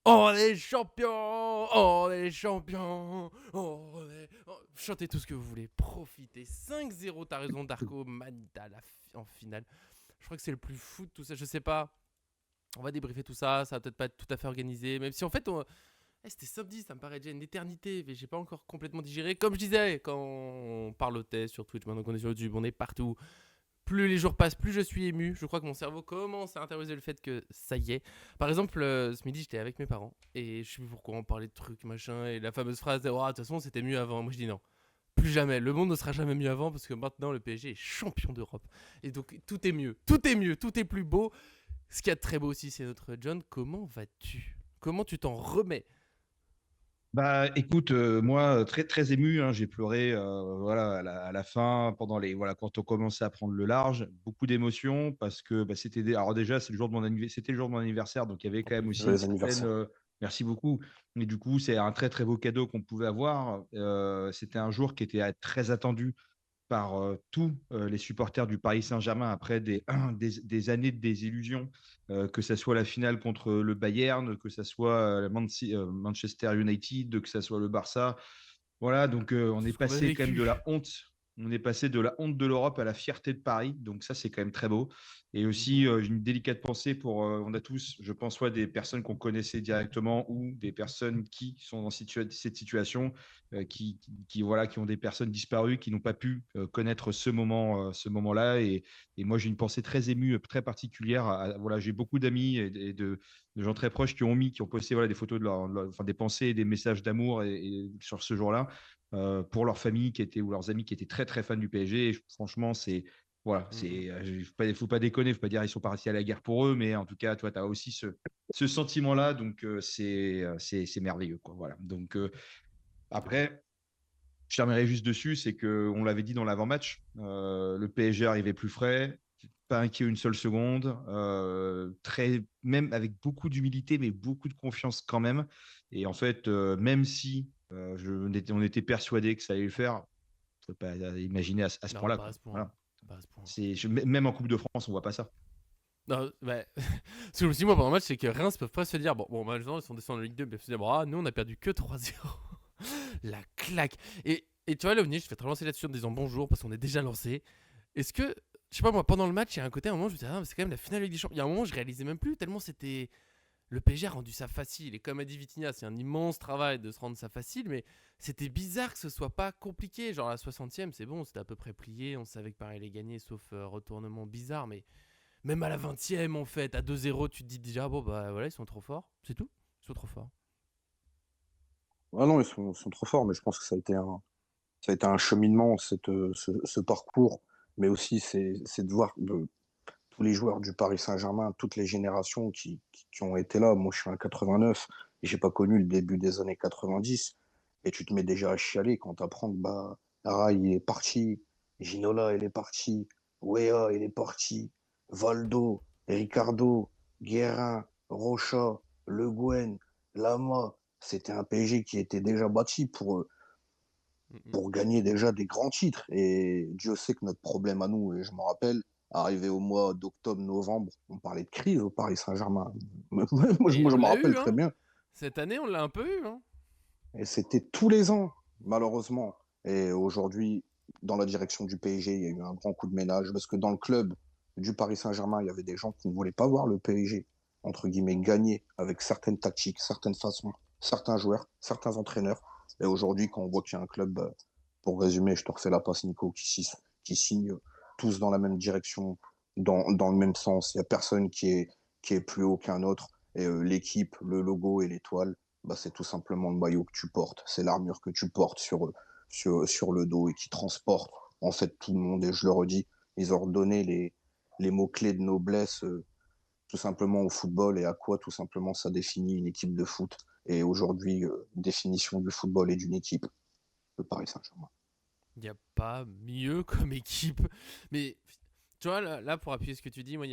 On est champions, on est champions, chantez tout ce que vous voulez, profitez. 5-0, t'as raison, Darko, Manita en finale. Je crois que c'est le plus fou de tout ça, je sais pas. On va débriefer tout ça, ça va peut-être pas être tout à fait organisé, même si en fait, c'était samedi, ça me paraît déjà une éternité, mais j'ai pas encore complètement digéré. Comme je disais, quand on parlotait sur Twitch, maintenant qu'on est sur YouTube, on est partout. Plus les jours passent, plus je suis ému. Je crois que mon cerveau commence à intérioriser le fait que ça y est. Par exemple, ce midi, j'étais avec mes parents et je sais plus pourquoi on parlait de trucs, machin, et la fameuse phrase de oh, de toute façon, c'était mieux avant. Moi, je dis non. Plus jamais. Le monde ne sera jamais mieux avant parce que maintenant, le PSG est champion d'Europe. Et donc, tout est mieux. Tout est mieux. Tout est plus beau. Ce qu'il y a de très beau aussi, c'est notre John. Comment vas-tu? Comment tu t'en remets? Bah, écoute, moi, très très ému, hein, j'ai pleuré, voilà, à la fin, pendant voilà, quand on commençait à prendre le large, beaucoup d'émotions parce que bah, alors déjà, c'était le jour de mon anniversaire, donc il y avait En quand même plus, aussi une ouais. Joyeux certaine, anniversaire. merci beaucoup, mais du coup, c'est un très très beau cadeau qu'on pouvait avoir. C'était un jour qui était très attendu par tous les supporters du Paris Saint-Germain après des années de désillusion, que ce soit la finale contre le Bayern, que ce soit Manchester United, que ce soit le Barça. Voilà, donc on Tout est ce qu'on a passé quand même de vécu. la honte. On est passé de la honte de l'Europe à la fierté de Paris, donc ça c'est quand même très beau. Et aussi Mhm. une délicate pensée pour, on a tous, je pense, soit des personnes qu'on connaissait directement ou des personnes qui sont dans cette situation, voilà, qui ont des personnes disparues, qui n'ont pas pu connaître ce moment-là. Et moi j'ai une pensée très émue, très particulière. Voilà, j'ai beaucoup d'amis et de gens très proches qui ont posté voilà, des photos enfin, des pensées et des messages d'amour sur ce jour-là pour leur famille ou leurs amis qui étaient très très fans du PSG. Et franchement, c'est voilà, Mhm. faut pas déconner, faut pas dire ils sont partis à la guerre pour eux, mais en tout cas, toi, tu as aussi ce sentiment-là, donc c'est merveilleux, quoi. Voilà. Donc après, je terminerai juste dessus, c'est que on l'avait dit dans l'avant-match, le PSG arrivait plus frais, pas inquiet une seule seconde, même avec beaucoup d'humilité, mais beaucoup de confiance quand même. Et en fait, même si on était persuadé que ça allait le faire, faut pas imaginer à ce Non, point-là, pas à quoi. ce point. Voilà. Pas à ce point. Même en Coupe de France, on voit pas ça. Non, bah, ce que je me suis dit, moi, pendant le match, c'est que Reims peuvent pas se dire, bon, malheureusement, ils sont descendus en Ligue 2, mais ils peuvent se dire, bon, ah, nous, on a perdu que 3-0. La claque. Et tu vois, Léonie, je vais te relancer là-dessus en disant bonjour, parce qu'on est déjà lancé. Est-ce que, je sais pas, moi, pendant le match, il y a un côté, à un moment, je me disais, ah, mais c'est quand même la finale de Ligue des Champions. Il y a un moment, je réalisais même plus, tellement c'était. Le PSG a rendu ça facile. Et comme a dit Vitinha, c'est un immense travail de se rendre ça facile, mais c'était bizarre que ce soit pas compliqué. Genre, la 60e, c'est bon, c'était à peu près plié. On savait que Paris allait gagner, sauf retournement bizarre, mais même à la 20e, en fait, à 2-0, tu te dis déjà, bon, bah voilà, ils sont trop forts. C'est tout. Ils sont trop forts. Ah non, ils sont trop forts, mais je pense que ça a été un cheminement, ce parcours, mais aussi c'est de voir tous les joueurs du Paris Saint-Germain, toutes les générations qui ont été là. Moi, je suis un 89 et j'ai pas connu le début des années 90. Et tu te mets déjà à chialer quand tu apprends que bah, Rai, il est parti, Ginola, il est parti, Wea, il est parti, Valdo, Ricardo, Guérin, Rocha, Le Guen, Lama. C'était un PSG qui était déjà bâti Mm-mm. pour gagner déjà des grands titres. Et Dieu sait que notre problème à nous, et je m'en rappelle, arrivé au mois d'octobre, novembre, on parlait de crise au Paris Saint-Germain. Moi, Et je on me l'a rappelle eu, très hein. bien. Cette année, on l'a un peu eu, hein. Et c'était tous les ans, malheureusement. Et aujourd'hui, dans la direction du PSG, il y a eu un grand coup de ménage parce que dans le club du Paris Saint-Germain, il y avait des gens qui ne voulaient pas voir le PSG, entre guillemets, gagner avec certaines tactiques, certaines façons, certains joueurs, certains entraîneurs. Et aujourd'hui, quand on voit qu'il y a un club, pour résumer, je te refais la passe, Nico, qui signe tous dans la même direction, dans le même sens. Il n'y a personne qui est plus haut qu'un autre. Et l'équipe, le logo et l'étoile, bah, c'est tout simplement le maillot que tu portes. C'est l'armure que tu portes sur le dos et qui transporte en fait tout le monde. Et je le redis, ils ont redonné les mots-clés de noblesse tout simplement au football et à quoi tout simplement ça définit une équipe de foot. Et aujourd'hui, définition du football et d'une équipe, le Paris Saint-Germain. Il n'y a pas mieux comme équipe. Mais tu vois, là, pour appuyer ce que tu dis, moi,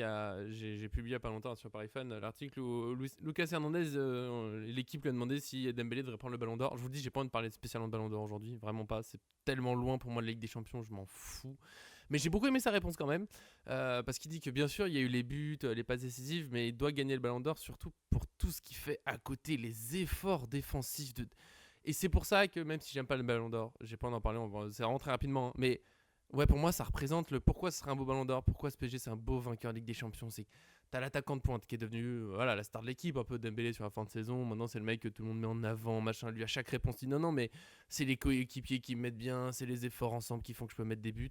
j'ai publié il n'y a pas longtemps sur Paris Fan l'article où Lucas Hernandez, l'équipe lui a demandé si Dembélé devrait prendre le ballon d'or. Je vous le dis, j'ai pas envie de parler spécialement de ballon d'or aujourd'hui, vraiment pas. C'est tellement loin pour moi de la Ligue des Champions, je m'en fous. Mais j'ai beaucoup aimé sa réponse quand même, parce qu'il dit que bien sûr il y a eu les buts, les passes décisives, mais il doit gagner le Ballon d'Or surtout pour tout ce qu'il fait à côté, les efforts défensifs de. Et c'est pour ça que même si j'aime pas le Ballon d'Or, j'ai pas envie d'en parler, c'est vraiment très rapidement, hein, mais ouais, pour moi ça représente le pourquoi ce serait un beau Ballon d'Or, pourquoi ce PSG c'est un beau vainqueur Ligue des Champions, c'est que t'as l'attaquant de pointe qui est devenu voilà, la star de l'équipe, un peu Dembélé sur la fin de saison, maintenant c'est le mec que tout le monde met en avant, machin, lui à chaque réponse dit non mais c'est les coéquipiers qui me mettent bien, c'est les efforts ensemble qui font que je peux mettre des buts.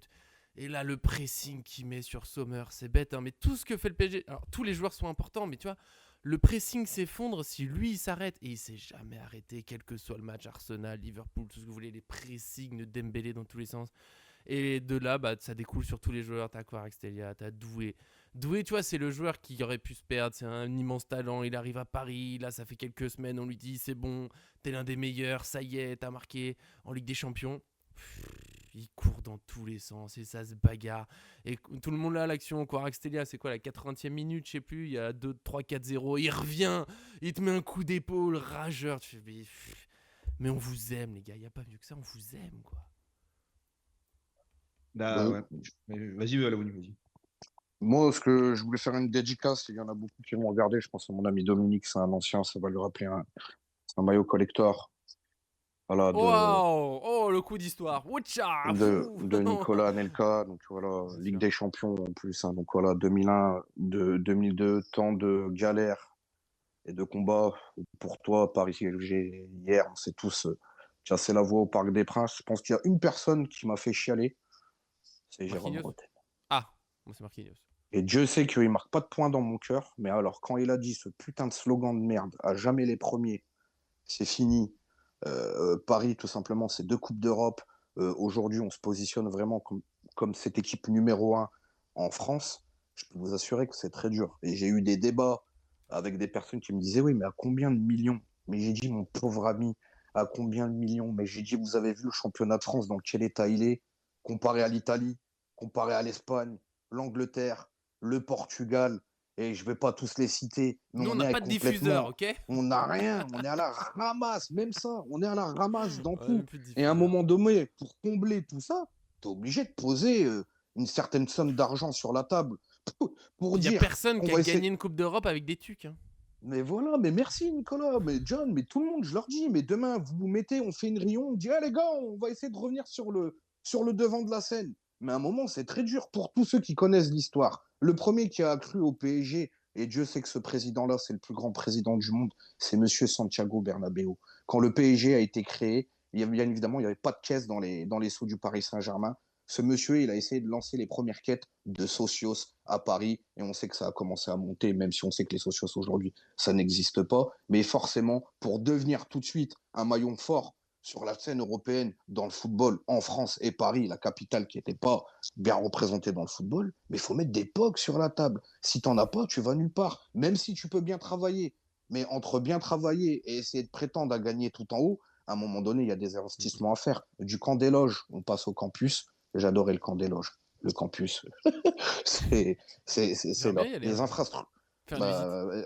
Et là, le pressing qu'il met sur Sommer, c'est bête, hein, mais tout ce que fait le PSG, alors tous les joueurs sont importants, mais tu vois, le pressing s'effondre si lui il s'arrête, et il s'est jamais arrêté, quel que soit le match, Arsenal, Liverpool, tout ce que vous voulez, les pressings de Dembélé dans tous les sens. Et de là, bah, ça découle sur tous les joueurs. T'as Kvaratskhelia, t'as Doué. Doué, tu vois, c'est le joueur qui aurait pu se perdre. C'est un immense talent. Il arrive à Paris. Là, ça fait quelques semaines. On lui dit c'est bon, t'es l'un des meilleurs. Ça y est, t'as marqué en Ligue des Champions. Il court dans tous les sens et ça se bagarre. Et tout le monde là, l'action. Kvaratskhelia, c'est quoi la 80e minute, je sais plus. Il y a 2, 3, 4-0. Il revient. Il te met un coup d'épaule. Rageur. Tu fais, mais on vous aime, les gars. Il n'y a pas mieux que ça. On vous aime, quoi. Bah, Euh, ouais. Vas-y, Laouni, vas-y. Moi, ce que je voulais faire une dédicace, il y en a beaucoup qui vont regarder. Je pense à mon ami Dominique, c'est un ancien, ça va lui rappeler c'est un maillot collector. Voilà, Waouh! Oh, le coup d'histoire. Oucha! de Nicolas Anelka. Donc voilà, Bien Ligue sûr. des Champions en plus. Hein. Donc voilà, 2001, 2002, tant de galères et de combats pour toi, Paris PSG. Hier, on s'est tous cassé la voix au Parc des Princes. Je pense qu'il y a une personne qui m'a fait chialer, c'est Jérôme Marquinhos? Bretagne. Ah, moi c'est Marquinhos. Et Dieu sait qu'il marque pas de points dans mon cœur, mais alors quand il a dit ce putain de slogan de merde, à jamais les premiers, c'est fini. Paris, tout simplement, c'est 2 Coupes d'Europe. Aujourd'hui, on se positionne vraiment comme cette équipe numéro 1 en France. Je peux vous assurer que c'est très dur. Et j'ai eu des débats avec des personnes qui me disaient oui, mais à combien de millions? Mais j'ai dit, mon pauvre ami, à combien de millions? Mais j'ai dit, vous avez vu le championnat de France dans quel état il est, comparé à l'Italie, comparé à l'Espagne, l'Angleterre, le Portugal, et je ne vais pas tous les citer, mais Nous, on on n'a est pas de diffuseur, complètement. ok? On n'a rien, on est à la ramasse, même ça, on est à la ramasse dans On a même tout. plus de Et à un diffuseur. moment donné, pour combler tout ça, tu es obligé de poser une certaine somme d'argent sur la table pour Il y a dire personne qu'on qui a va gagné essayer. une Coupe d'Europe avec des tucs. Hein. Mais voilà, mais merci Nicolas, mais John, mais tout le monde, je leur dis, mais demain, vous vous mettez, on fait une réunion, on dit, ah les gars, on va essayer de revenir sur le devant de la scène. Mais à un moment, c'est très dur pour tous ceux qui connaissent l'histoire. Le premier qui a cru au PSG, et Dieu sait que ce président-là, c'est le plus grand président du monde, c'est Monsieur Santiago Bernabéu. Quand le PSG a été créé, bien évidemment, il n'y avait pas de caisse dans les sous du Paris Saint-Germain. Ce monsieur, il a essayé de lancer les premières quêtes de socios à Paris, et on sait que ça a commencé à monter, même si on sait que les socios aujourd'hui, ça n'existe pas. Mais forcément, pour devenir tout de suite un maillon fort sur la scène européenne dans le football en France et Paris, la capitale qui n'était pas bien représentée dans le football, mais il faut mettre des POG sur la table. Si tu n'en as pas, tu vas nulle part. Même si tu peux bien travailler. Mais entre bien travailler et essayer de prétendre à gagner tout en haut, à un moment donné, il y a des investissements à faire. Du camp des loges, on passe au campus. J'adorais le camp des loges. Le campus, c'est J'aimerais bien là. y aller un Les jour. infrastructures, Faire une visite. bah,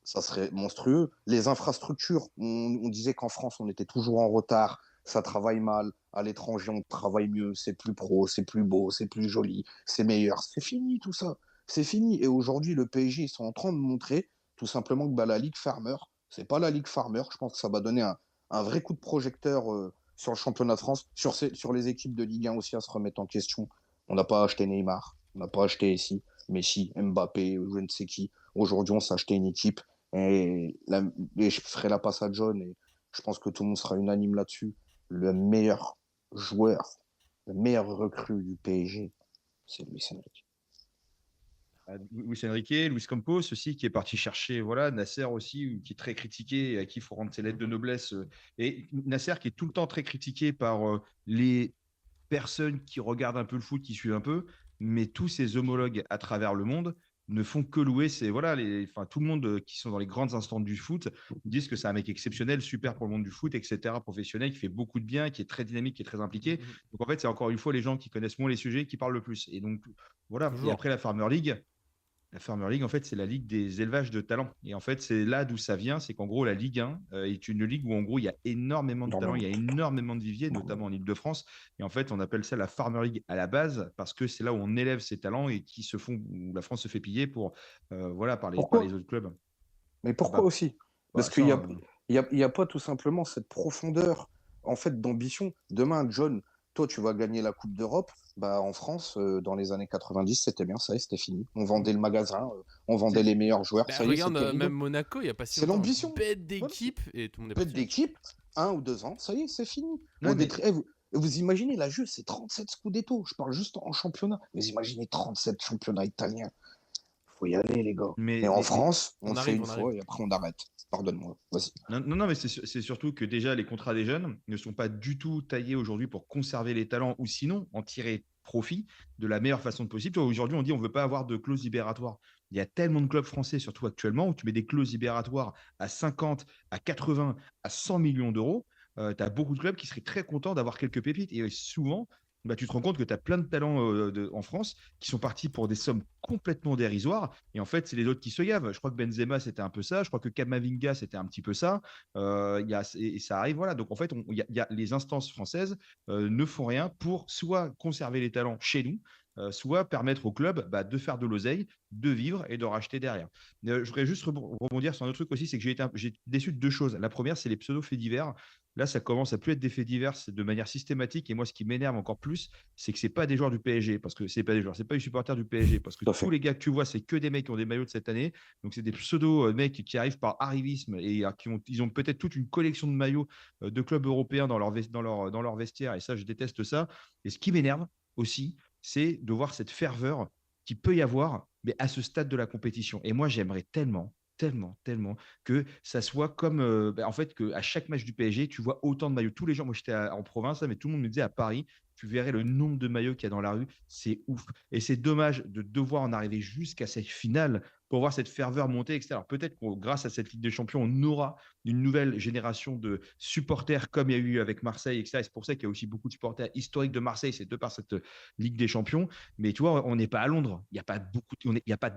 ça serait monstrueux. Les infrastructures, on disait qu'en France, on était toujours en retard, ça travaille mal. À l'étranger, on travaille mieux, c'est plus pro, c'est plus beau, c'est plus joli, c'est meilleur. C'est fini tout ça. C'est fini. Et aujourd'hui, le PSG, ils sont en train de montrer tout simplement que bah, la Ligue Farmer, c'est pas la Ligue Farmer. Je pense que ça va donner un vrai coup de projecteur sur le championnat de France, sur les équipes de Ligue 1 aussi à se remettre en question. On n'a pas acheté Neymar, on n'a pas acheté Messi, Mbappé, je ne sais qui. Aujourd'hui, on s'est acheté une équipe et je ferai la passe à John et je pense que tout le monde sera unanime là-dessus. Le meilleur joueur, le meilleur recrue du PSG, c'est Luis Enrique. Luis Enrique, Luis Campos aussi, qui est parti chercher voilà, Nasser aussi, qui est très critiqué et à qui il faut rendre ses lettres de noblesse. Et Nasser qui est tout le temps très critiqué par les personnes qui regardent un peu le foot, qui suivent un peu, mais tous ses homologues à travers le monde ne font que louer. Voilà, tout le monde qui sont dans les grandes instances du foot disent que c'est un mec exceptionnel, super pour le monde du foot, etc., professionnel, qui fait beaucoup de bien, qui est très dynamique, qui est très impliqué. Donc en fait, c'est encore une fois les gens qui connaissent moins les sujets qui parlent le plus. Et donc voilà. Et Toujours. après la Farmer League, La Farmer League, en fait, c'est la ligue des élevages de talents. Et en fait, c'est là d'où ça vient. C'est qu'en gros, la Ligue 1 est une ligue où, en gros, il y a énormément de talents, il y a énormément de viviers, notamment en Île-de-France. Et en fait, on appelle ça la Farmer League à la base parce que c'est là où on élève ces talents et où la France se fait piller voilà, par les Pourquoi? autres clubs. Mais pourquoi Bah, aussi? Parce ça, qu'il y a, il y a pas tout simplement cette profondeur en fait d'ambition. Demain, John, toi, tu vas gagner la Coupe d'Europe. Bah, en France, dans les années 90, c'était bien, ça y est, c'était fini. On vendait le magasin, on vendait les meilleurs joueurs, Bah, ça y est, regarde, c'était même rideau. Monaco, il n'y a pas si C'est longtemps, l'ambition. bête Voilà, d'équipe et tout le monde est bête parti. d'équipe, 1 ou 2 ans, ça y est, c'est fini. Ouais, mais Vous imaginez, la Juve, c'est 37 Scudetto. Je parle juste en championnat. Vous imaginez 37 championnats italiens. Faut y aller, les gars. mais, Et en mais, mais- France, on On le fait arrive, une on arrive. fois et après on arrête. Pardonne-moi. Vas-y. Non, non, non, mais c'est surtout que déjà, les contrats des jeunes ne sont pas du tout taillés aujourd'hui pour conserver les talents ou sinon en tirer profit de la meilleure façon possible. Tu vois, aujourd'hui, on dit on ne veut pas avoir de clause libératoire. Il y a tellement de clubs français, surtout actuellement, où tu mets des clauses libératoires à 50, à 80, à 100 millions d'euros. Tu as beaucoup de clubs qui seraient très contents d'avoir quelques pépites. Et souvent, bah, tu te rends compte que tu as plein de talents en France qui sont partis pour des sommes complètement dérisoires. Et en fait, c'est les autres qui se gavent. Je crois que Benzema, c'était un peu ça. Je crois que Kamavinga, c'était un petit peu ça. Et ça arrive, voilà. Donc, en fait, les instances françaises ne font rien pour soit conserver les talents chez nous, soit permettre au club de faire de l'oseille, de vivre et de racheter derrière. Je voudrais juste rebondir sur un autre truc aussi, c'est que j'ai déçu de 2 choses. La première, c'est les pseudo-faits divers. Là, ça commence à plus être des faits divers de manière systématique. Et moi, ce qui m'énerve encore plus, c'est que c'est pas des joueurs du PSG, parce que c'est pas des joueurs, c'est pas des supporters du PSG, parce que Tout à tous fait. les gars que tu vois, c'est que des mecs qui ont des maillots de cette année. Donc, c'est des pseudo mecs qui arrivent par arrivisme et ils ont peut-être toute une collection de maillots de clubs européens dans leur vestiaire. Et ça, je déteste ça. Et ce qui m'énerve aussi, c'est de voir cette ferveur qui peut y avoir, mais à ce stade de la compétition. Et moi, j'aimerais tellement, tellement, tellement que ça soit comme, en fait, qu'à chaque match du PSG, tu vois autant de maillots. Tous les gens, moi j'étais en province, mais tout le monde me disait à Paris, tu verrais le nombre de maillots qu'il y a dans la rue, c'est ouf. Et c'est dommage de devoir en arriver jusqu'à cette finale pour voir cette ferveur monter, etc. Alors peut-être que grâce à cette Ligue des Champions, on aura une nouvelle génération de supporters comme il y a eu avec Marseille, etc. Et c'est pour ça qu'il y a aussi beaucoup de supporters historiques de Marseille, c'est de par cette Ligue des Champions. Mais tu vois, on n'est pas à Londres. Il n'y a pas beaucoup, il y a pas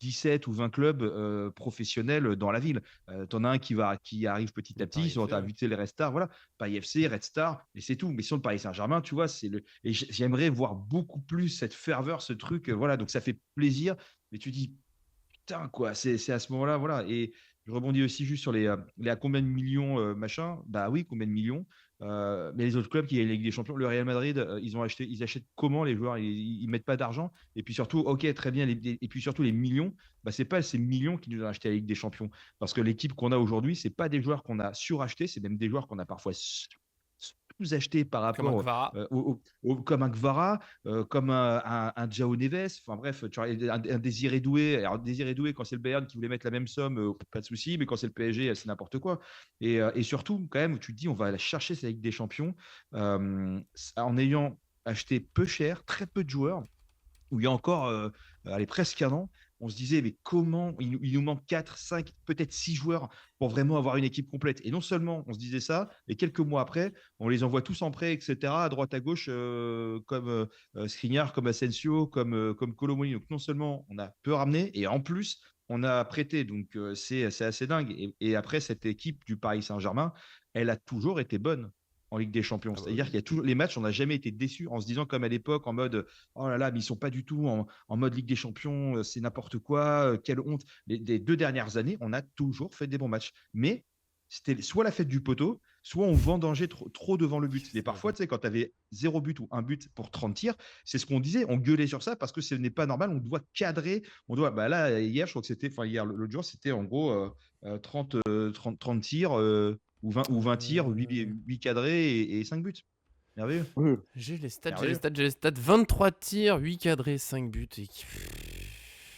17 ou 20 clubs professionnels dans la ville. Tu en as un qui arrive petit à Le petit, Paris ils sont FC, ouais. invités les Red Stars, voilà, Paris FC, Red Star, et c'est tout. Mais sur le Paris Saint-Germain, tu vois, et j'aimerais voir beaucoup plus cette ferveur, ce truc, voilà, donc ça fait plaisir, mais tu dis, putain, quoi, c'est à ce moment-là, voilà. Et je rebondis aussi juste sur les à combien de millions, machin. Bah oui, combien de millions. Mais les autres clubs qui gagnent la Ligue des Champions, le Real Madrid, ils achètent comment les joueurs? Ils mettent pas d'argent. Et puis surtout, ok, très bien. Et puis surtout, les millions, bah, c'est pas ces millions qui nous ont acheté la Ligue des Champions. Parce que l'équipe qu'on a aujourd'hui, c'est pas des joueurs qu'on a surachetés, c'est même des joueurs qu'on a parfois sous-achetés par Comme un rapport Kvara. comme un Kvara, comme un João Neves, enfin bref, tu vois, un Désiré Doué. Alors, Désiré Doué, quand c'est le Bayern qui voulait mettre la même somme, pas de souci, mais quand c'est le PSG, c'est n'importe quoi. Et surtout, quand même, tu te dis, on va aller chercher cette Ligue des Champions en ayant acheté peu cher, très peu de joueurs où il y a encore allez, presque un an, on se disait, mais comment il nous manque 4, 5, peut-être 6 joueurs pour vraiment avoir une équipe complète. Et non seulement on se disait ça, et quelques mois après, on les envoie tous en prêt, etc., à droite, à gauche, comme Skriniar, comme Asensio, comme Kolo Muani. Donc non seulement on a peu ramené, et en plus, on a prêté. Donc c'est assez dingue. Et après, cette équipe du Paris Saint-Germain, elle a toujours été bonne en Ligue des Champions. Ah bah C'est-à-dire oui. qu'il y a toujours les matchs, on n'a jamais été déçus en se disant comme à l'époque en mode oh là là, mais ils sont pas du tout en mode Ligue des Champions, c'est n'importe quoi, quelle honte. Les 2 dernières années, on a toujours fait des bons matchs. Mais c'était soit la fête du poteau, soit on vendangeait trop devant le but. Et parfois, tu sais, quand tu avais 0 but ou 1 but pour 30 tirs, c'est ce qu'on disait, on gueulait sur ça parce que ce n'est pas normal, on doit cadrer, bah là, hier, je crois que c'était, enfin hier, l'autre jour, c'était en gros 30 tirs ou 20 tirs, 8 cadrés et 5 buts. Merveilleux. Oui. Merveilleux. J'ai les stats. 23 tirs, 8 cadrés, 5 buts.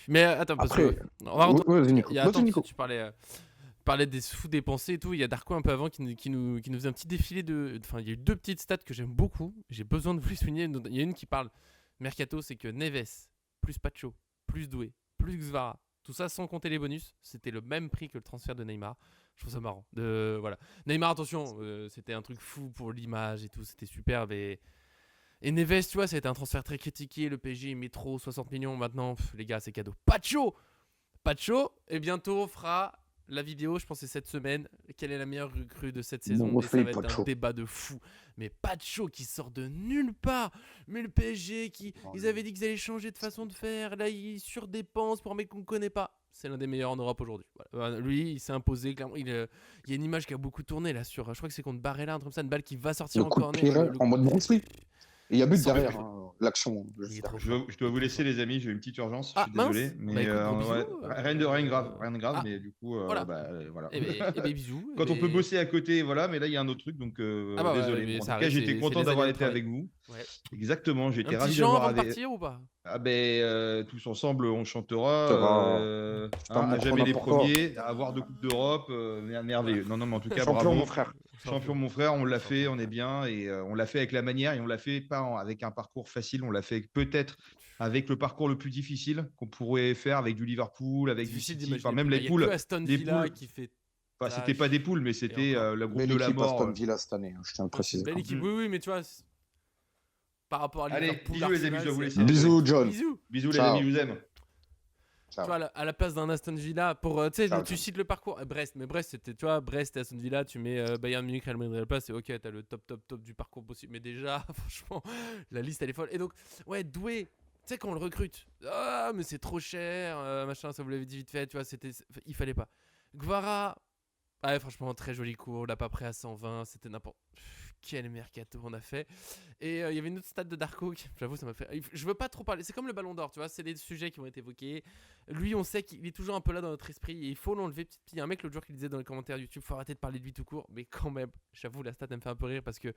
Mais attends, parce Après, que. On va rentrer. vas-y, Nico. Attends, Vas-y, parce que Nico. tu parlais des sous dépensés et tout. Il y a Darko un peu avant qui nous faisait un petit défilé de. Enfin, il y a eu 2 petites stats que j'aime beaucoup. J'ai besoin de vous les souligner. Il y a une qui parle Mercato, c'est que Neves, plus Pacho, plus Doué, plus Xvara, tout ça sans compter les bonus, c'était le même prix que le transfert de Neymar. Je trouve ça marrant. Voilà. Neymar, attention, c'était un truc fou pour l'image et tout, c'était super. Et Neves, tu vois, ça a été un transfert très critiqué. Le PSG, il met trop 60 millions. Maintenant, les gars, c'est cadeau. Pacho, et bientôt, on fera la vidéo, je pense que c'est cette semaine. Quelle est la meilleure recrue de cette saison? Mon Et ça va reflet, être Pacho. un débat de fou. Mais Pacho qui sort de nulle part. Mais le PSG, ils avaient dit qu'ils allaient changer de façon de faire. Là, ils surdépensent pour un mec qu'on ne connaît pas. C'est l'un des meilleurs en Europe aujourd'hui. Voilà. Lui, il s'est imposé. Clairement. Il y a une image qui a beaucoup tourné là sur. Je crois que c'est contre Barella, un truc comme ça, une balle qui va sortir Le en coup de corner. pied en mode Bruce Lee. Et il y a but Sans derrière, plus. l'action. Il est trop Je fort. dois vous laisser, les amis. J'ai une petite urgence. Ah, Je suis désolé. mince. Mais Bah, écoute, gros ouais, bisous, rien de grave. Rien de grave. ah, Mais du coup, voilà. voilà. Et ben bisous. Quand on peut bosser à côté, voilà. Mais là, il y a un autre truc. Donc, Ah bah ouais, désolé. mais Bon, en ça tout cas, arrive, j'étais c'est content les d'avoir aléas de été travail. avec vous. Ouais. Exactement. J'étais Un petit ravi chant d'avoir avant de avec. partir ou pas? Ah ben, tous ensemble, on chantera. À jamais les premiers, à avoir 2 coupes d'Europe, merveilleux. Non, mais en tout cas, Champion, bravo. mon frère. Champion, mon frère, on l'a fait, Champion, on est frère. bien et on l'a fait avec la manière et on l'a fait pas avec un parcours facile, on l'a fait peut-être avec le parcours le plus difficile qu'on pourrait faire avec du Liverpool, avec du Difficile City, d'imaginer. enfin même Il les n'y a que poules. Aston Les Villa poules, qui fait. enfin, c'était pas des poules, mais c'était encore. le groupe Belle de la équipe mort. Aston Villa cette année, je tiens à le préciser. Belle équipe, oui, mais tu vois, par rapport à Allez, Liverpool, bisous, les amis, Arsenal, je dois vous c'est- laisser. Bisous, John. Bisous. Bisous les Ciao. amis, je vous aime. Ciao. Tu vois, à la place d'un Aston Villa, pour, tu sais, Ciao, tu John. cites le parcours. Brest, mais Brest, c'était, tu vois, Brest et Aston Villa, tu mets Bayern Munich, Real Madrid à la place, et ok, t'as le top du parcours possible. Mais déjà, franchement, la liste, elle est folle. Et donc, ouais, Doué, tu sais, quand on le recrute, ah, mais c'est trop cher, machin, ça vous l'avez dit vite fait, tu vois, il fallait pas. Guevara, ouais, franchement, très joli coup, on l'a pas pris à 120, c'était n'importe. Quel mercato on a fait. Et il y avait une autre stat de Darko, j'avoue, ça m'a fait. Je veux pas trop parler, c'est comme le ballon d'or, tu vois, c'est des sujets qui vont être évoqués. Lui, on sait qu'il est toujours un peu là dans notre esprit et il faut l'enlever petit. Il y a un mec l'autre jour qui disait dans les commentaires YouTube, faut arrêter de parler de lui tout court, mais quand même, j'avoue, la stat elle me fait un peu rire parce que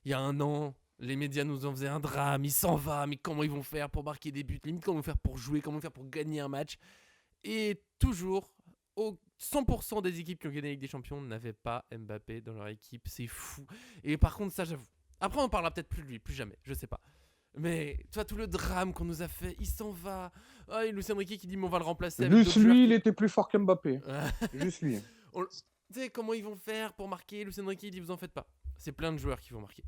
il y a un an, les médias nous en faisaient un drame, il s'en va, mais comment ils vont faire pour marquer des buts, limite comment ils vont faire pour jouer, comment ils vont faire pour gagner un match. Et toujours, 100% des équipes qui ont gagné la Ligue des Champions n'avaient pas Mbappé dans leur équipe, c'est fou. Et par contre, ça, j'avoue. Après, on parlera peut-être plus de lui, plus jamais, je sais pas. Mais tu vois, tout le drame qu'on nous a fait, il s'en va. Oh, et Luis Enrique qui dit, mais on va le remplacer avec Juste d'autres joueurs lui, qui- il était plus fort qu'Mbappé. Juste lui. Tu sais, comment ils vont faire pour marquer? Luis Enrique dit, vous en faites pas. C'est plein de joueurs qui vont marquer.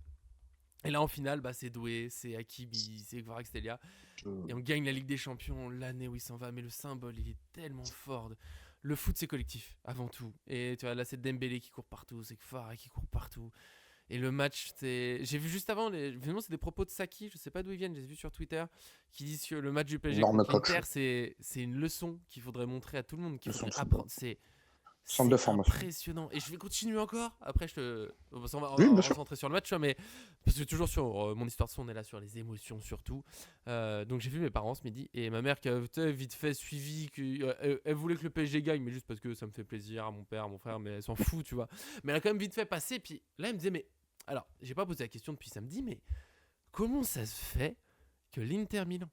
Et là, en finale, bah, c'est Doué, c'est Hakimi, c'est Kvaratskhelia. Et on gagne la Ligue des Champions l'année où il s'en va. Mais le symbole, il est tellement fort. Le foot, c'est collectif, avant tout. Et tu vois, là, c'est Dembélé qui court partout, c'est Kvarat qui court partout. Et le match, c'est. J'ai vu juste avant, finalement, c'est des propos de Saki, je sais pas d'où ils viennent, je les ai vus sur Twitter, qui disent que le match du PSG Énorme contre coach. l'Inter, c'est une leçon qu'il faudrait montrer à tout le monde, qu'il Leçon faudrait de apprendre. C'est Centre de formation. impressionnant. Et je vais continuer encore. Après, on va Oui, bien se sûr. centrer sur le match, tu vois, mais parce que toujours sur mon histoire de son, on est là sur les émotions surtout. Donc j'ai vu mes parents ce midi et ma mère qui a vite fait suivi, elle voulait que le PSG gagne, mais juste parce que ça me fait plaisir à mon père, à mon frère, mais elle s'en fout, tu vois. Mais elle a quand même vite fait passer. Puis là, elle me disait, mais alors, j'ai pas posé la question depuis samedi, mais comment ça se fait que l'Inter Milan,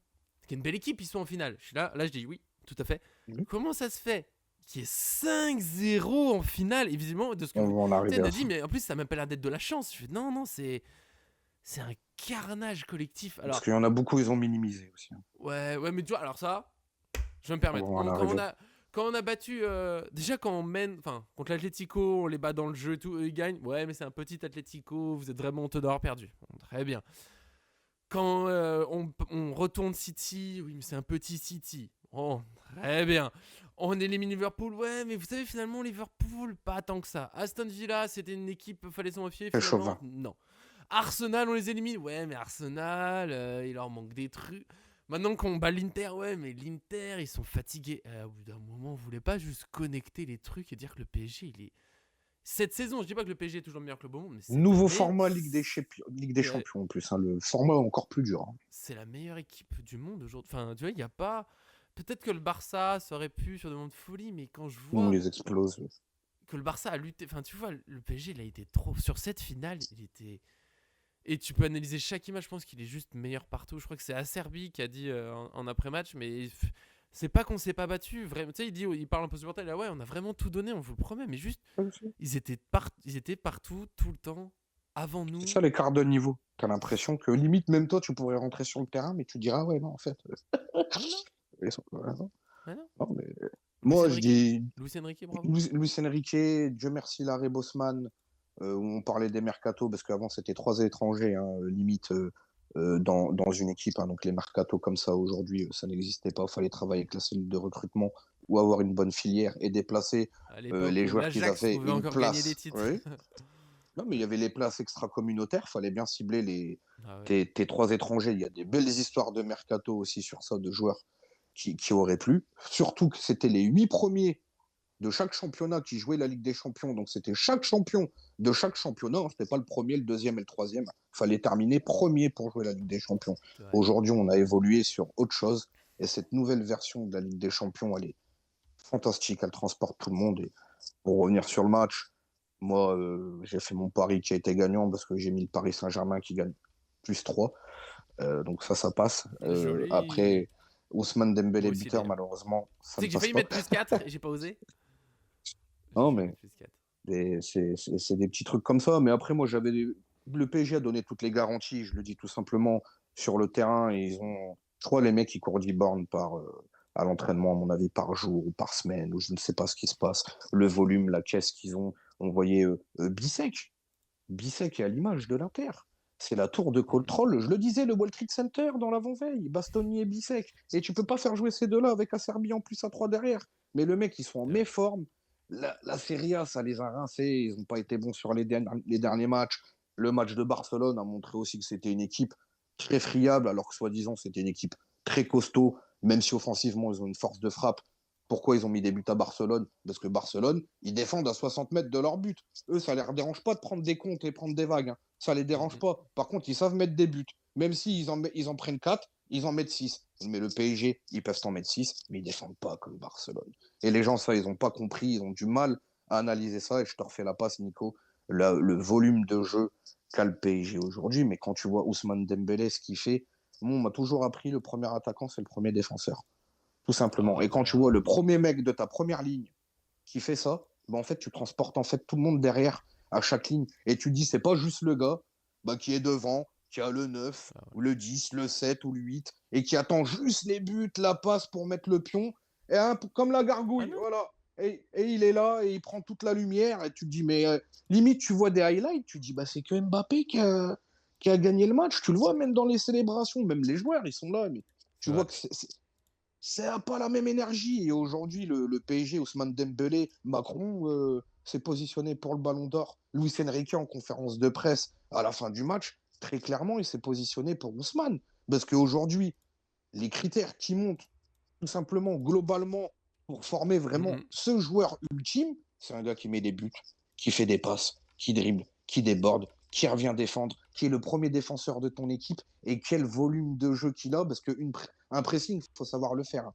qui est une belle équipe, ils sont en finale? Je suis là, je dis oui, tout à fait. Oui. Comment ça se fait qu'il y ait 5-0 en finale? Et visiblement, de ce que On va en tu sais, arriver elle à a ça. dit, mais en plus, ça m'a pas l'air d'être de la chance. Je fais non, c'est un carnage collectif. Alors, Parce qu'il y en a beaucoup, ils ont minimisé aussi. ouais, mais tu vois, alors ça, je vais me permettre. On va en arriver. Quand on a battu, déjà quand on mène, enfin, contre l'Atlético, on les bat dans le jeu et tout, eux ils gagnent. Ouais, mais c'est un petit Atlético, vous êtes vraiment honteux d'avoir perdu. Bon, très bien. Quand on retourne City, oui, mais c'est un petit City. Oh, très bien. On élimine Liverpool, ouais, mais vous savez, finalement, Liverpool, pas tant que ça. Aston Villa, c'était une équipe, fallait s'en méfier. Très Finalement, chauvin. non. Arsenal, on les élimine, ouais, mais Arsenal, il leur manque des trucs. Maintenant qu'on bat l'Inter, ouais, mais l'Inter, ils sont fatigués. Au bout d'un moment, on voulait pas juste connecter les trucs et dire que le PSG, il est. Cette saison, je dis pas que le PSG est toujours le meilleur club au monde, mais cette Nouveau année, format Ligue des Ouais. Champions en plus. Hein. Le format est encore plus dur. Hein. c'est la meilleure équipe du monde aujourd'hui. Enfin, tu vois, il n'y a pas. Peut-être que le Barça, ça aurait pu sur des moments de folie, mais quand je vois On les explose. que le Barça a lutté. Enfin, tu vois, le PSG, il a été trop. Sur cette finale, il était. Et tu peux analyser chaque image, je pense qu'il est juste meilleur partout. Je crois que c'est Acerbi qui a dit en après-match, mais c'est pas qu'on s'est pas battu. Vraiment, tu sais, il parle un peu supporter, là, ouais, on a vraiment tout donné, on vous le promet, mais juste, ils étaient partout, tout le temps, avant nous. C'est ça les quarts de niveau. T'as l'impression que limite, même toi, tu pourrais rentrer sur le terrain, mais tu diras, ouais, non, en fait. Non. Ah non. Non, mais... Moi, je dis. Luis Enrique, bravo. Luis Enrique, Dieu merci, Larry Bosman, où on parlait des mercatos, parce qu'avant, c'était 3 étrangers, hein, limite. dans une équipe. Hein. Donc les mercatos comme ça aujourd'hui, ça n'existait pas. Il fallait travailler avec la cellule de recrutement ou avoir une bonne filière et déplacer À l'époque les où joueurs qui l'Ajax avaient pouvait une encore gagner des place. titres. Oui. Non, mais il y avait les places extra-communautaires. Il fallait bien cibler Ah ouais. tes 3 étrangers. Il y a des belles histoires de mercato aussi sur ça, de joueurs qui auraient plu. Surtout que c'était les 8 premiers de chaque championnat qui jouait la Ligue des Champions. Donc c'était chaque champion de chaque championnat. C'était pas le premier, le deuxième et le troisième. Il fallait terminer premier pour jouer la Ligue des Champions. C'est vrai. Aujourd'hui, on a évolué sur autre chose. Et cette nouvelle version de la Ligue des Champions, elle est fantastique. Elle transporte tout le monde. Et pour revenir sur le match, moi, j'ai fait mon pari qui a été gagnant parce que j'ai mis le Paris Saint-Germain qui gagne +3. Donc ça passe. Joli. Après, Ousmane Dembélé Moi aussi, buteur, d'ailleurs. malheureusement, Tu ça sais ne que j'ai passe failli pas. mettre +4 et j'ai pas osé. Non, J'ai failli mais mettre +4. c'est des petits trucs comme ça. Mais après, moi, le PSG a donné toutes les garanties, je le dis tout simplement, sur le terrain. Et je crois, les mecs, ils courent 10 bornes à l'entraînement, à mon avis, par jour ou par semaine, ou je ne sais pas ce qui se passe. Le volume, la caisse qu'ils ont. On voyait Bissek. Bissek est à l'image de l'Inter. C'est la tour de contrôle. Je le disais, le World Trade Center dans l'avant-veille. Bastoni et Bissek. Et tu peux pas faire jouer ces deux-là avec Acerbi en plus à 3 derrière. Mais le mec, ils sont en méforme. La Serie A, ça les a rincés. Ils n'ont pas été bons sur les derniers matchs. Le match de Barcelone a montré aussi que c'était une équipe très friable, alors que soi-disant, c'était une équipe très costaud, même si offensivement, ils ont une force de frappe. Pourquoi ils ont mis des buts à Barcelone? Parce que Barcelone, ils défendent à 60 mètres de leur but. Eux, ça ne les dérange pas de prendre des comptes et prendre des vagues. Hein. Ça ne les dérange pas. Par contre, ils savent mettre des buts. Même s'ils ils en prennent 4, ils en mettent 6. Mais le PSG, ils peuvent en mettre 6, mais ils ne défendent pas comme Barcelone. Et les gens, ça, ils n'ont pas compris. Ils ont du mal à analyser ça. Et je te refais la passe, Nico. Le volume de jeu qu'a le PSG aujourd'hui. Mais quand tu vois Ousmane Dembélé, ce qu'il fait, on m'a toujours appris le premier attaquant, c'est le premier défenseur. Tout simplement. Et quand tu vois le premier mec de ta première ligne qui fait ça, en fait, tu transportes en fait tout le monde derrière à chaque ligne. Et tu dis, c'est pas juste le gars qui est devant, qui a le 9, ou le 10, le 7 ou le 8, et qui attend juste les buts, la passe pour mettre le pion, et comme la gargouille, voilà. Et il est là, et il prend toute la lumière, et tu te dis, mais limite, tu vois des highlights, tu te dis, c'est que Mbappé qui a gagné le match. Tu le vois même dans les célébrations, même les joueurs, ils sont là, mais tu vois que ça n'a pas la même énergie. Et aujourd'hui, le PSG, Ousmane Dembélé, Macron s'est positionné pour le Ballon d'Or. Luis Enrique, en conférence de presse à la fin du match, très clairement, il s'est positionné pour Ousmane. Parce qu'aujourd'hui, les critères qui montent, tout simplement, globalement, pour former vraiment ce joueur ultime, c'est un gars qui met des buts, qui fait des passes, qui dribble, qui déborde, qui revient défendre, qui est le premier défenseur de ton équipe, et quel volume de jeu qu'il a, parce qu'un pressing, il faut savoir le faire.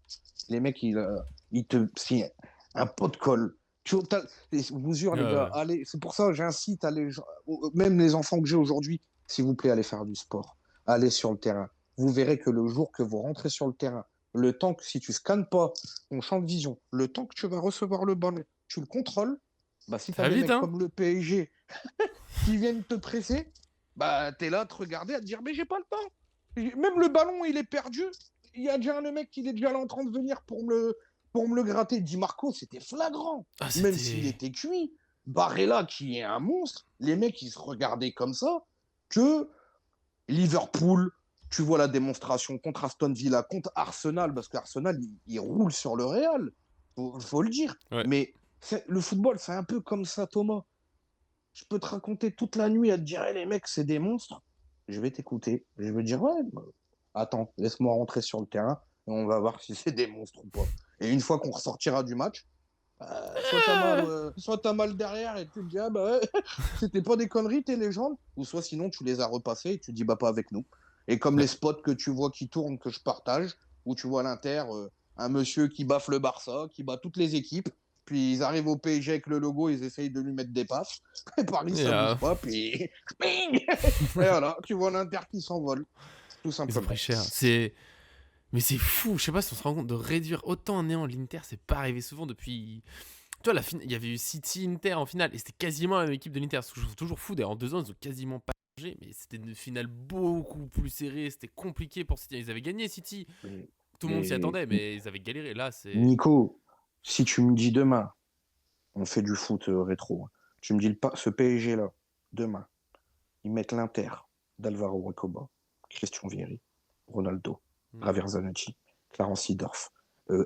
Les mecs, c'est un pot de colle. Je vous jure, les gars, allez, c'est pour ça que j'incite même les enfants que j'ai aujourd'hui, s'il vous plaît, allez faire du sport. Allez sur le terrain. Vous verrez que le jour que vous rentrez sur le terrain, le temps que si tu scannes pas ton champ de vision, le temps que tu vas recevoir le ballon, tu le contrôles, si tu as des mecs comme le PSG qui viennent te presser, tu es là à te regarder, à te dire, mais j'ai pas le temps. Même le ballon, il est perdu. Il y a déjà un mec qui est déjà là en train de venir pour me le gratter. Di Marco, c'était flagrant. Même s'il était cuit. Barella, qui est un monstre, les mecs, ils se regardaient comme ça que Liverpool, tu vois la démonstration contre Aston Villa, contre Arsenal, parce qu'Arsenal, il roule sur le Real. Faut le dire. Ouais. Mais le football, c'est un peu comme ça, Thomas. Je peux te raconter toute la nuit à te dire, les mecs, c'est des monstres. Je vais t'écouter. Je vais dire, attends, laisse-moi rentrer sur le terrain et on va voir si c'est des monstres ou pas. Et une fois qu'on ressortira du match, soit t'as mal derrière et tu te dis, c'était pas des conneries tes légendes, ou soit sinon tu les as repassés et tu te dis, pas avec nous. Et comme les spots que tu vois qui tournent, que je partage, où tu vois à l'Inter, un monsieur qui baffe le Barça, qui bat toutes les équipes, puis ils arrivent au PSG avec le logo, ils essayent de lui mettre des passes, et Paris ça bouge pas, puis et voilà, tu vois l'Inter qui s'envole, tout simplement. Ils ont pris cher. Mais c'est fou, je sais pas si on se rend compte de réduire autant en néant l'Inter, c'est pas arrivé souvent depuis. Tu vois, il y avait eu City-Inter en finale, et c'était quasiment la même équipe de l'Inter. Je trouve toujours fou, d'ailleurs, en 2 ans, ils ont quasiment pas changé, mais c'était une finale beaucoup plus serrée, c'était compliqué pour City. Ils avaient gagné City, tout le monde s'y attendait, mais ils avaient galéré. Là, c'est. Nico, si tu me dis demain, on fait du foot rétro, tu me dis ce PSG-là, demain, ils mettent l'Inter d'Alvaro Recoba Christian Vieri, Ronaldo, Hmm. Javier Zanetti, Clarence Seedorf,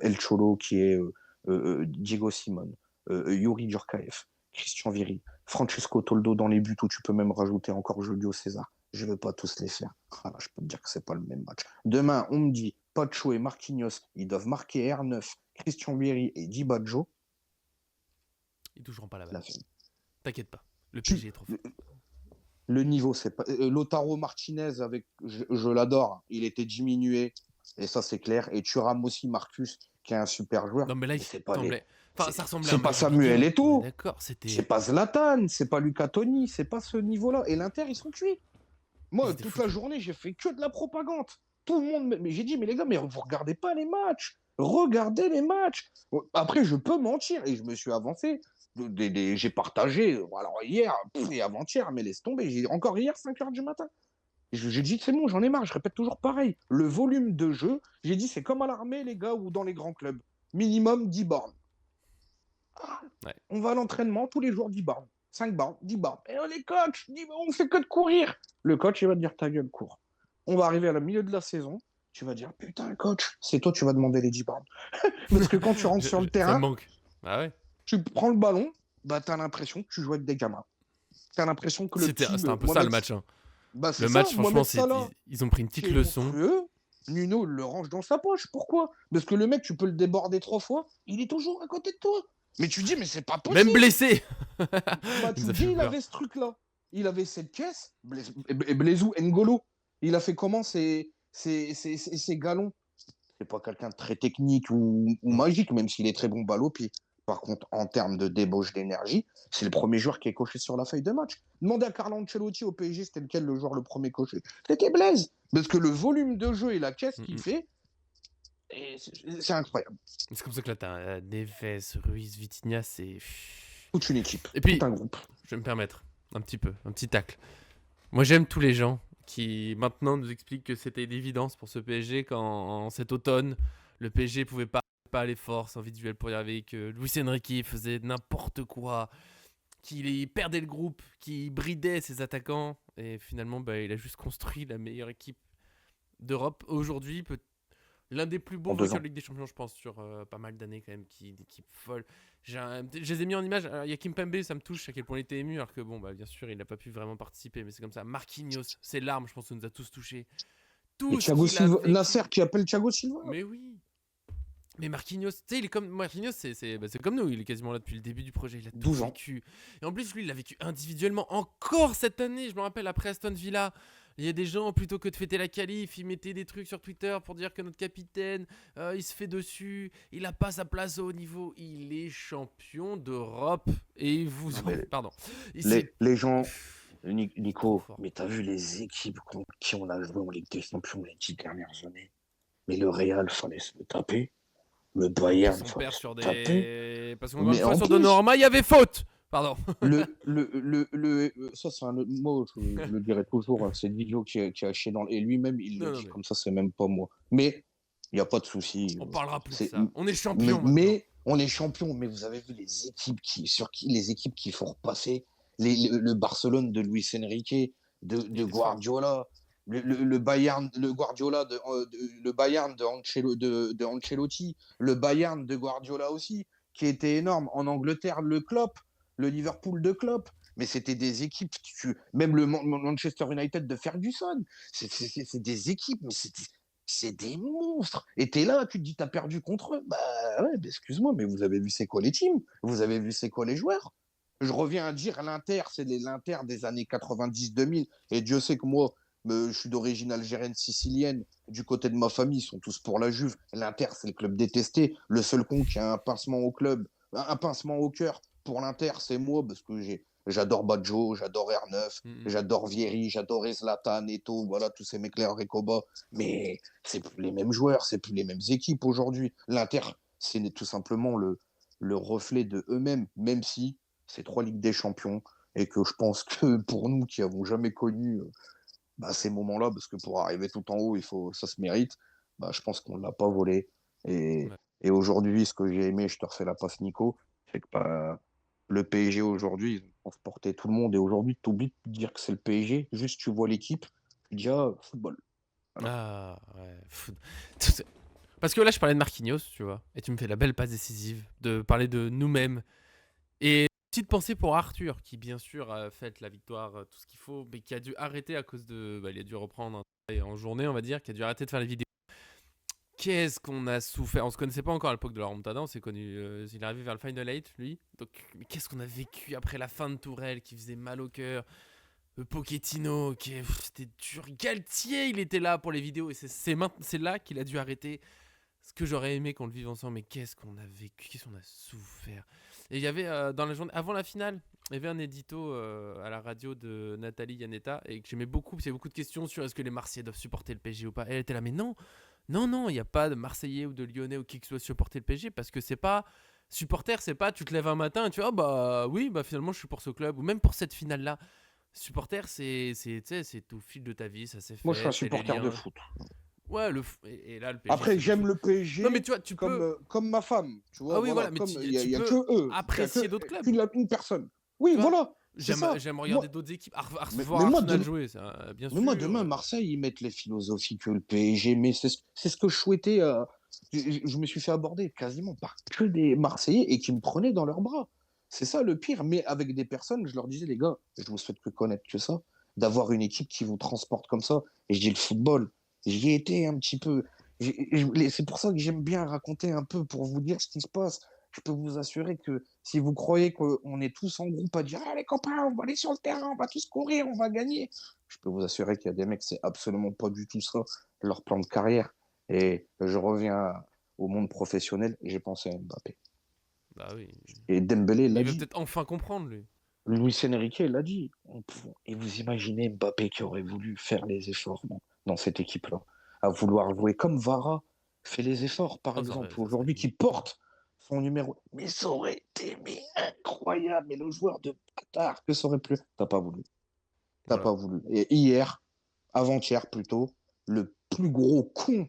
El Cholo qui est Diego Simon, Yuri Djorkaeff, Christian Vieri, Francesco Toldo dans les buts où tu peux même rajouter encore Julio César. Je ne vais pas tous les faire. Ah là, je peux te dire que c'est pas le même match. Demain, on me dit Pacho et Marquinhos, ils doivent marquer R9, Christian Vieri et Di Baggio. Ils toucheront pas la La balle. fin. T'inquiète pas. Le Tu- PSG est trop fort. Le niveau, c'est pas. Lautaro Martinez, je l'adore, il était diminué, et ça c'est clair. Et Thuram aussi, Marcus, qui est un super joueur. Non, mais là, Mais il c'est pas les. semblait. Enfin, C'est ça ressemblait à c'est un pas match de Samuel Ligue 1. Eto'o. On est d'accord, C'est c'était. pas Zlatan, c'est pas Luca Toni, c'est pas ce niveau-là. Et l'Inter, ils sont cuits. Ils Moi, étaient toute foutus. la journée, j'ai fait que de la propagande. Tout le monde. Mais j'ai dit, mais les gars, mais vous regardez pas les matchs. Regardez les matchs. Après, je peux mentir et je me suis avancé. J'ai partagé, alors hier et avant-hier, mais laisse tomber. Encore hier, 5h du matin. J'ai dit, c'est bon, j'en ai marre. Je répète toujours pareil. Le volume de jeu, j'ai dit, c'est comme à l'armée, les gars, ou dans les grands clubs. Minimum 10 bornes. Ouais. On va à l'entraînement tous les jours, 10 bornes. 5 bornes, 10 bornes. Et les coachs, on fait que de courir. Le coach, il va te dire ta gueule, cours. On va arriver à la milieu de la saison. Tu vas dire, putain, coach, c'est toi, tu vas demander les 10 bornes. Parce que quand tu rentres sur le Ça terrain, me manque. Ah ouais. tu prends le ballon, bah, tu as l'impression que tu joues avec des gamins. Tu as l'impression que le C'était petit. un peu ça le match. Hein. Bah, c'est Le ça, match, franchement, Mohamed Salah, ils ont pris une qui petite est leçon. monstrueux. Nuno le range dans sa poche. Pourquoi? Parce que le mec, tu peux le déborder 3 fois, il est toujours à côté de toi. Mais tu dis, mais c'est pas possible. Même blessé. Il nous a Matuidi, fait il peur. avait ce truc-là. Il avait cette caisse. Et Blaisou N'Golo, il a fait comment ses galons? C'est pas quelqu'un de très technique ou magique, même s'il est très bon balle au pied. Par contre, en termes de débauche d'énergie, c'est le premier joueur qui est coché sur la feuille de match. Demandez à Carlo Ancelotti au PSG, c'était lequel le joueur le premier coché? C'était Blaise. Parce que le volume de jeu et la caisse qu'il fait, c'est incroyable. C'est comme ça que là, t'as Neves, Ruiz, Vitinha, c'est. Toute une équipe, Et puis, tout un groupe. je vais me permettre un petit tacle. Moi, j'aime tous les gens qui maintenant nous expliquent que c'était d'évidence pour ce PSG quand en cet automne, le PSG pouvait pas les forces individuelles pour y arriver, que Luis Enrique faisait n'importe quoi, qu'il perdait le groupe, qu'il bridait ses attaquants, et finalement, bah, il a juste construit la meilleure équipe d'Europe. Aujourd'hui, l'un des plus beaux En 2 vainqueurs ans. de Ligue des Champions, je pense, sur pas mal d'années quand même, une équipe folle. Je les ai mis en image. Alors, il y a Kimpembe, ça me touche à quel point il était ému, alors que bon, bah, bien sûr, il n'a pas pu vraiment participer, mais c'est comme ça. Marquinhos, ses larmes, je pense que ça nous a tous touchés. Et Tout ce Thiago qu'il a Silva, vécu. Nasser qui appelle Thiago Silva. Mais oui. Mais Marquinhos, tu sais, il est comme Marquinhos, c'est comme nous, il est quasiment là depuis le début du projet, il a tout 12 ans. vécu. Et en plus, lui, il l'a vécu individuellement encore cette année. Je me rappelle après Aston Villa, il y a des gens, plutôt que de fêter la qualif, ils mettaient des trucs sur Twitter pour dire que notre capitaine, il se fait dessus, il a pas sa place au haut niveau, il est champion d'Europe. Et vous, Non, mais pardon. les gens, Trop Nico, fort. mais t'as vu les équipes qui on a joué en Ligue des Champions les 10 dernières années? Mais le Real, fallait se le taper. Le Bayern, Son fallait père se sur le taper. des. Parce qu'encore Mais une fois, en sur plus, Donnarumma, il y avait faute. Pardon. ça, c'est un autre mot, je le dirai toujours. C'est Didio qui a haché dans. Et lui-même, il le Non, dit mais comme ça, c'est même pas moi. Mais il n'y a pas de souci. on parlera plus de C'est- ça. On est champion maintenant. mais on est champion. Mais vous avez vu les équipes les équipes qui font repasser le Barcelone de Luis Enrique, de était Guardiola, le Bayern, le Guardiola le Bayern de Ancelotti, le Bayern de Guardiola aussi, qui était énorme. En Angleterre, le Klopp, le Liverpool de Klopp. Mais c'était des équipes, même le Manchester United de Ferguson, c'est des équipes, mais c'est des monstres. Et t'es là, tu te dis, t'as perdu contre eux. Bah ouais, bah, excuse-moi, mais vous avez vu c'est quoi les teams? Vous avez vu c'est quoi les joueurs? Je reviens à dire, l'Inter, c'est l'Inter des années 90-2000. Et Dieu sait que moi, je suis d'origine algérienne sicilienne. Du côté de ma famille, ils sont tous pour la Juve. L'Inter, c'est le club détesté. Le seul con qui a un pincement au club, un pincement au cœur pour l'Inter, c'est moi, parce que j'adore Baggio, j'adore R9, j'adore Vieri, j'adore Zlatan, Eto'o, voilà, tous ces mecs-là, Recoba. Mais c'est plus les mêmes joueurs, c'est plus les mêmes équipes aujourd'hui. L'Inter, c'est tout simplement le reflet de eux-mêmes, même si c'est 3 Ligues des Champions et que je pense que pour nous qui n'avons jamais connu ces moments-là, parce que pour arriver tout en haut, ça se mérite, je pense qu'on ne l'a pas volé. Et, Ouais. et aujourd'hui, ce que j'ai aimé, je te refais la passe Nico, c'est que le PSG aujourd'hui, ils ont transporté tout le monde. Et aujourd'hui, tu oublies de dire que c'est le PSG, juste tu vois l'équipe, tu dis football. Ah, ouais. Parce que là, je parlais de Marquinhos, tu vois, et tu me fais la belle passe décisive de parler de nous-mêmes. Et petite pensée pour Arthur, qui bien sûr a fait la victoire, tout ce qu'il faut, mais qui a dû arrêter à cause de. Bah, il a dû reprendre un travail en journée, on va dire, qui a dû arrêter de faire les vidéos. Qu'est-ce qu'on a souffert. On se connaissait pas encore à l'époque de la remontada, on s'est connu. Il est arrivé vers le Final 8, lui. Donc, mais qu'est-ce qu'on a vécu après la fin de Tourelle qui faisait mal au cœur. Pochettino, c'était dur. Galtier, il était là pour les vidéos et c'est là qu'il a dû arrêter. Ce que j'aurais aimé qu'on le vive ensemble, mais qu'est-ce qu'on a vécu, qu'est-ce qu'on a souffert. Et il y avait dans la journée, avant la finale, il y avait un édito à la radio de Nathalie Yanetta et que j'aimais beaucoup, parce qu'il y avait beaucoup de questions sur est-ce que les Marseillais doivent supporter le PSG ou pas. Et elle était là, mais non, non, non, il n'y a pas de Marseillais ou de Lyonnais ou qui que ce soit supporter le PSG parce que c'est pas. Supporter, c'est pas tu te lèves un matin et tu vois, bah oui, bah finalement je suis pour ce club ou même pour cette finale-là. Supporter, c'est tout le fil de ta vie, ça s'est Moi, je suis fait, un c'est les supporter de liens. foot. Ouais, et là, le PSG, Après, c'est le j'aime foot. le Non, mais PSG tu vois, tu comme, peux. comme ma femme. Tu Ah vois, oui, voilà. voilà, mais Comme il tu y a peux que eux. Il y a apprécier d'autres clubs. une personne. Oui, Tu vois, voilà. C'est ça. j'aime regarder Moi, d'autres équipes. mais Voir moi, Arsenal jouer, bien Mais moi, sûr. demain, Marseille, ils mettent les philosophies que le PSG, mais c'est ce que je souhaitais. Je me suis fait aborder quasiment par que des Marseillais et qui me prenaient dans leurs bras. C'est ça le pire. Mais avec des personnes, je leur disais, les gars, je vous souhaite que connaître que ça, d'avoir une équipe qui vous transporte comme ça. Et je dis le football, j'y ai été un petit peu. C'est pour ça que j'aime bien raconter un peu pour vous dire ce qui se passe. Je peux vous assurer que si vous croyez qu'on est tous en groupe à dire, ah, les copains, on va aller sur le terrain, on va tous courir, on va gagner, je peux vous assurer qu'il y a des mecs, c'est absolument pas du tout ça, leur plan de carrière. Et je reviens au monde professionnel et j'ai pensé à Mbappé. Bah oui. Et Dembélé Mais l'a il va dit. peut-être enfin comprendre, lui. Luis Enrique l'a dit. Et vous imaginez Mbappé qui aurait voulu faire les efforts dans cette équipe-là, à vouloir jouer comme Vara fait les efforts, par Oh, exemple, ça serait aujourd'hui, qui porte son numéro. Mais ça aurait été incroyable. Mais le joueur de bâtard que ça aurait plu. T'as pas voulu. T'as Voilà. pas voulu. Et hier, avant-hier plutôt, le plus gros con,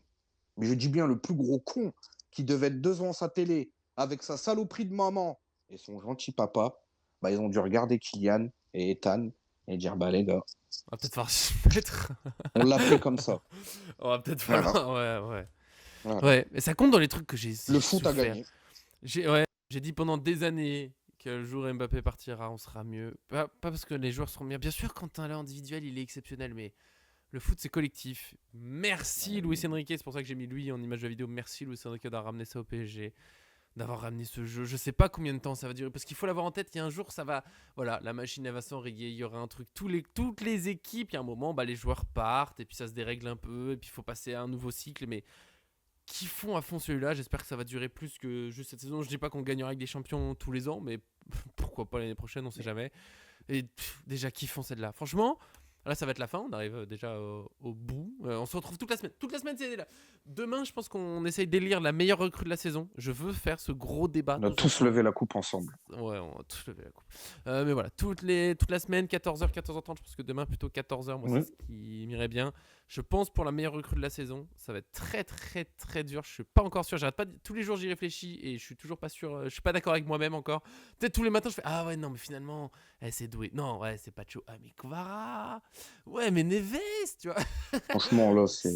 mais je dis bien le plus gros con, qui devait être devant sa télé avec sa saloperie de maman et son gentil papa, bah, ils ont dû regarder Kylian et Ethan et dire bah les gars, On va peut-être falloir se mettre. on l'a pris comme ça. On va peut-être Voilà. falloir. Ouais, ouais. Voilà. Ouais, mais ça compte dans les trucs que j'ai Le foot a souffert. gagné. J'ai dit pendant des années que le jour où Mbappé partira, on sera mieux. Pas parce que les joueurs seront bien. Bien sûr, quand un là individuel, il est exceptionnel, mais le foot, c'est collectif. Merci Luis Enrique, c'est pour ça que j'ai mis lui en image de la vidéo. Merci Luis Enrique d'avoir ramené ça au PSG, d'avoir ramené ce jeu. Je sais pas combien de temps ça va durer, parce qu'il faut l'avoir en tête. Il y a un jour, ça va. Voilà, la machine elle va s'enrayer. Il y aura un truc. Toutes les équipes, il y a un moment, bah, les joueurs partent, et puis ça se dérègle un peu, et puis il faut passer à un nouveau cycle. Mais kiffons à fond celui-là. J'espère que ça va durer plus que juste cette saison. Je dis pas qu'on gagnera avec des champions tous les ans, mais pourquoi pas l'année prochaine, on sait jamais. Et déjà kiffons celle-là. Franchement, là ça va être la fin. On arrive déjà au bout. On se retrouve toute la semaine. Toute la semaine, c'est là. Demain, je pense qu'on essaye d'élire la meilleure recrue de la saison. Je veux faire ce gros débat. On a tous levé la coupe ensemble. Ouais, on va tous lever la coupe. Mais voilà, toute la semaine, 14h, 14h30. Je pense que demain, plutôt 14h, moi, c'est ce qui m'irait bien. Je pense pour la meilleure recrue de la saison, ça va être très, très, très dur. Je suis pas encore sûr. J'arrête pas. Tous les jours, j'y réfléchis et je suis toujours pas sûr. Je suis pas d'accord avec moi-même encore. Peut-être tous les matins, je fais ah ouais, non, mais finalement, c'est doué. Non, ouais, c'est pas chaud. Ah, mais Kvara. Ouais, mais Neves, tu vois. Franchement, là, c'est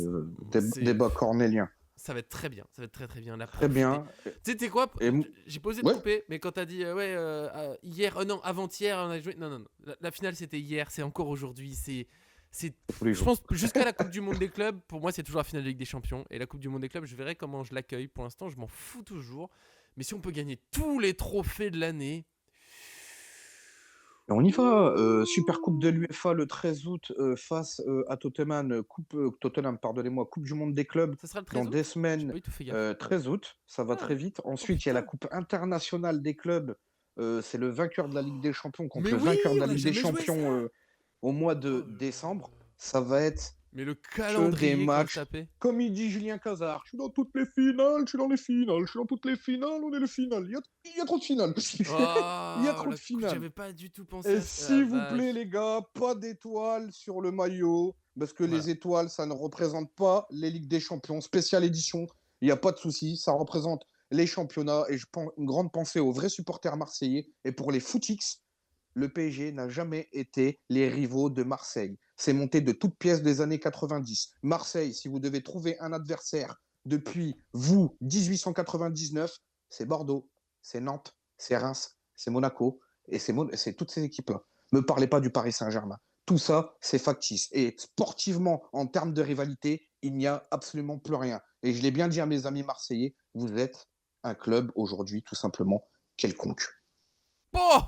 débat cornélien. Ça va être très bien, ça va être très très bien. Très bien. Tu sais quoi, Et j'ai posé de ouais. couper, mais quand t'as dit hier, non, avant-hier, on a joué. Non, non, non. La finale c'était hier, c'est encore aujourd'hui. Je pense jusqu'à la Coupe du Monde des clubs, pour moi c'est toujours la finale de Ligue des Champions. Et la Coupe du Monde des clubs, je verrai comment je l'accueille. Pour l'instant, je m'en fous toujours. Mais si on peut gagner tous les trophées de l'année. On y va. Super Coupe de l'UEFA le 13 août face à Tottenham. Pardonnez-moi, Coupe du Monde des clubs Ça sera le 13 dans août. des semaines. J'ai pas eu tout fait gaffe. 13 août, ça va très vite. Ensuite, il y a la Coupe internationale des clubs. C'est le vainqueur de la Ligue des Champions contre le vainqueur de la Ligue des Champions au mois de décembre. Ça va être mais le que calendrier des matchs. taper. Comme il dit Julien Cazard, je suis dans toutes les finales, je suis dans les finales, je suis dans toutes les finales, on est les finales. Il y a trop de finales. Il y a trop de finales. J'avais pas du tout pensé Et à ça. s'il vous plaît, les gars, pas d'étoiles sur le maillot, parce que Voilà. les étoiles, ça ne représente pas les Ligues des Champions. Spéciale édition, il n'y a pas de souci, ça représente les championnats. Et je pense une grande pensée aux vrais supporters marseillais et pour les footix. le PSG n'a jamais été les rivaux de Marseille. C'est monté de toutes pièces des années 90. Marseille, si vous devez trouver un adversaire depuis vous, 1899, c'est Bordeaux, c'est Nantes, c'est Reims, c'est Monaco et c'est toutes ces équipes-là. Ne me parlez pas du Paris Saint-Germain. Tout ça, c'est factice. Et sportivement, en termes de rivalité, il n'y a absolument plus rien. Et je l'ai bien dit à mes amis marseillais, vous êtes un club aujourd'hui tout simplement quelconque. Bon